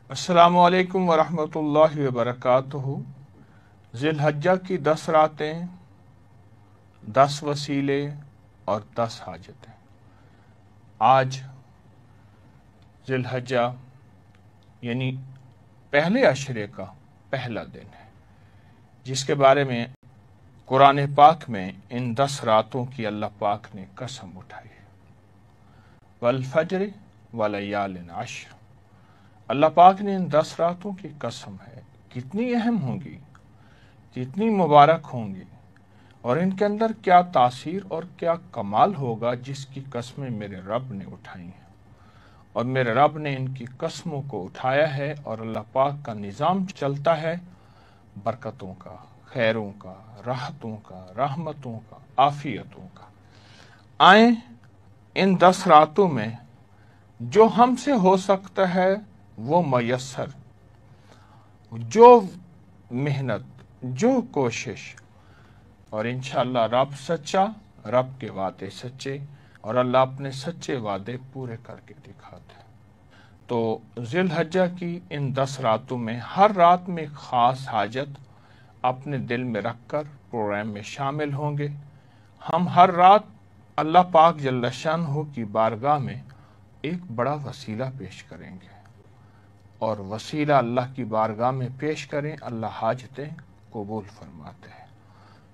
السلام علیکم ورحمۃ اللہ وبرکاتہ۔ ذی الحجہ کی 10 راتیں، 10 وسیلے اور 10 حاجتیں۔ آج ذی الحجہ یعنی پہلے عشرے کا پہلا دن ہے، جس کے بارے میں قرآن پاک میں ان 10 راتوں کی اللہ پاک نے قسم اٹھائی ہے۔ والفجر ولیال عشر، اللہ پاک نے ان 10 راتوں کی قسم ہے، کتنی اہم ہوں گی، کتنی مبارک ہوں گی، اور ان کے اندر کیا تاثیر اور کیا کمال ہوگا جس کی قسمیں میرے رب نے اٹھائی ہیں۔ اور میرے رب نے ان کی قسموں کو اٹھایا ہے، اور اللہ پاک کا نظام چلتا ہے برکتوں کا، خیروں کا، راحتوں کا، رحمتوں کا، عافیتوں کا۔ آئیں ان 10 راتوں میں جو ہم سے ہو سکتا ہے وہ میسر، جو محنت، جو کوشش، اور انشاءاللہ رب سچا، رب کے وعدے سچے، اور اللہ اپنے سچے وعدے پورے کر کے دکھاتے ہیں۔ تو ذی الحجہ کی ان 10 راتوں میں ہر رات میں ایک خاص حاجت اپنے دل میں رکھ کر پروگرام میں شامل ہوں گے۔ ہم ہر رات اللہ پاک جل شانہ کی بارگاہ میں ایک بڑا وسیلہ پیش کریں گے، اور وسیلہ اللہ کی بارگاہ میں پیش کریں، اللہ حاجتیں قبول فرماتے ہیں۔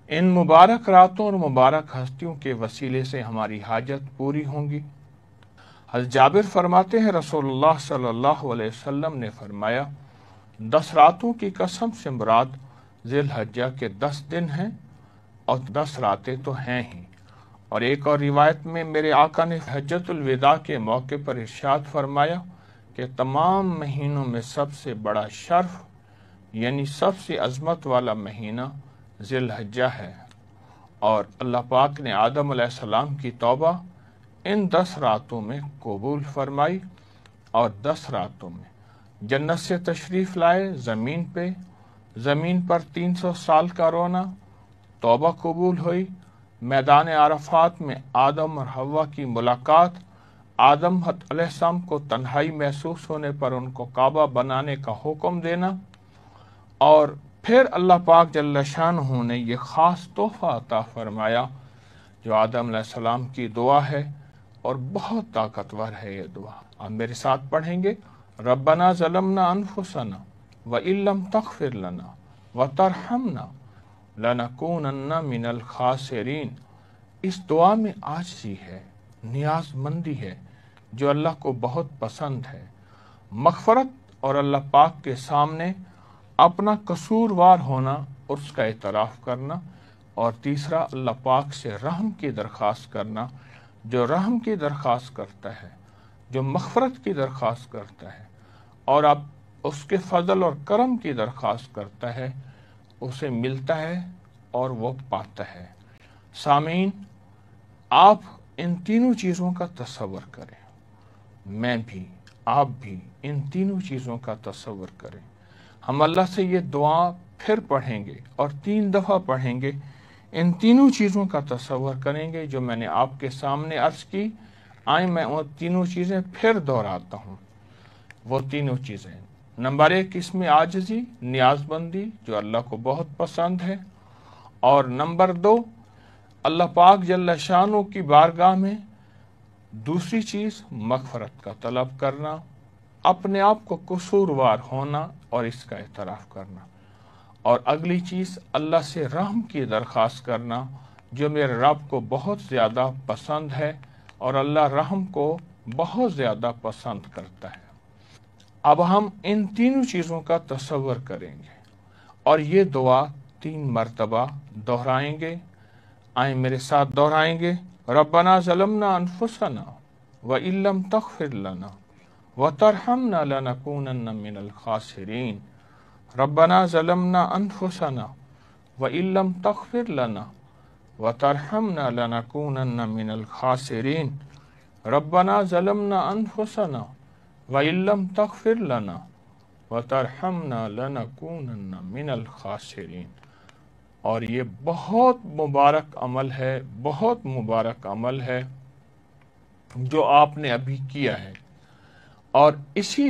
ان مبارک راتوں اور مبارک ہستیوں کے وسیلے سے ہماری حاجت پوری ہوں گی۔ حضرت جابر فرماتے ہیں رسول اللہ صلی اللہ علیہ وسلم نے فرمایا، 10 راتوں کی قسم سے مراد ذی الحجہ کے 10 دن ہیں، اور 10 راتیں تو ہیں ہی۔ اور ایک اور روایت میں میرے آقا نے حجۃ الوداع کے موقع پر ارشاد فرمایا کہ تمام مہینوں میں سب سے بڑا شرف یعنی سب سے عظمت والا مہینہ ذی الحجہ ہے، اور اللہ پاک نے آدم علیہ السلام کی توبہ ان 10 راتوں میں قبول فرمائی، اور 10 راتوں میں جنت سے تشریف لائے زمین پر 300 سال کا رونا، توبہ قبول ہوئی، میدان عرفات میں آدم اور حوا کی ملاقات، آدم علیہ السلام کو تنہائی محسوس ہونے پر ان کو کعبہ بنانے کا حکم دینا، اور پھر اللہ پاک جل شانہ نے یہ خاص تحفہ عطا فرمایا جو آدم علیہ السلام کی دعا ہے، اور بہت طاقتور ہے یہ دعا۔ آپ میرے ساتھ پڑھیں گے، ربنا ظلمنا انفسنا وَإِن لَّمْ تَغْفِرْ لَنَا وَتَرْحَمْنَا لَنَكُونَنَّ مِنَ الْخَاسِرِينَ۔ اس دعا میں عاجزی ہے، نیاز مندی ہے جو اللہ کو بہت پسند ہے، مغفرت اور اللہ پاک کے سامنے اپنا قصوروار ہونا اور اس کا اعتراف کرنا، اور تیسرا اللہ پاک سے رحم کی درخواست کرنا۔ جو رحم کی درخواست کرتا ہے، جو مغفرت کی درخواست کرتا ہے، اور اب اس کے فضل اور کرم کی درخواست کرتا ہے، اسے ملتا ہے اور وہ پاتا ہے۔ سامعین، آپ ان تینوں چیزوں کا تصور کریں، میں بھی، آپ بھی ان تینوں چیزوں کا تصور کریں۔ ہم اللہ سے یہ دعا پھر پڑھیں گے اور 3 دفعہ پڑھیں گے، ان تینوں چیزوں کا تصور کریں گے جو میں نے آپ کے سامنے عرض کی۔ آئیں میں وہ تینوں چیزیں پھر دہراتا ہوں۔ وہ تینوں چیزیں، نمبر 1 اس میں عاجزی، نیاز مندی جو اللہ کو بہت پسند ہے، اور نمبر 2 اللہ پاک جل شانہ کی بارگاہ میں دوسری چیز مغفرت کا طلب کرنا، اپنے آپ کو قصوروار ہونا اور اس کا اعتراف کرنا، اور اگلی چیز اللہ سے رحم کی درخواست کرنا جو میرے رب کو بہت زیادہ پسند ہے، اور اللہ رحم کو بہت زیادہ پسند کرتا ہے۔ اب ہم ان تینوں چیزوں کا تصور کریں گے اور یہ دعا 3 مرتبہ دہرائیں گے۔ آئیں میرے ساتھ دہرائیں گے، ربنا ظلمنا انفسنا وَإِن لَّمْ تَغْفِرْ لَنَا وَتَرْحَمْنَا لَنَكُونَنَّ مِنَ الْخَاسِرِينَ۔ ربنا ظلمنا انفسنا وَإِن لَّمْ تَغْفِرْ لَنَا وَتَرْحَمْنَا لَنَكُونَنَّ مِنَ الْخَاسِرِينَ۔ ربنا ظلمنا انفسنا وَإِن لَّمْ تَغْفِرْ لَنَا وَتَرْحَمْنَا لَنَكُونَنَّ مِنَ الْخَاسِرِينَ۔ اور یہ بہت مبارک عمل ہے، بہت مبارک عمل ہے جو آپ نے ابھی کیا ہے، اور اسی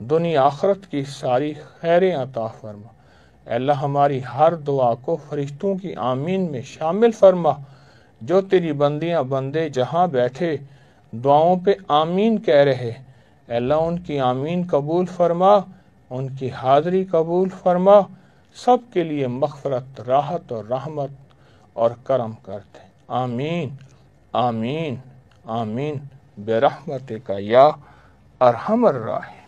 دنیا آخرت کی ساری خیریں عطا فرما۔ اے اللہ ہماری ہر دعا کو فرشتوں کی آمین میں شامل فرما۔ جو تیری بندیاں بندے جہاں بیٹھے دعاؤں پہ آمین کہہ رہے، اے اللہ ان کی آمین قبول فرما، ان کی حاضری قبول فرما، سب کے لیے مغفرت، راحت اور رحمت اور کرم کرتے۔ آمین آمین آمین برحمتک یا ارحم الراحمین۔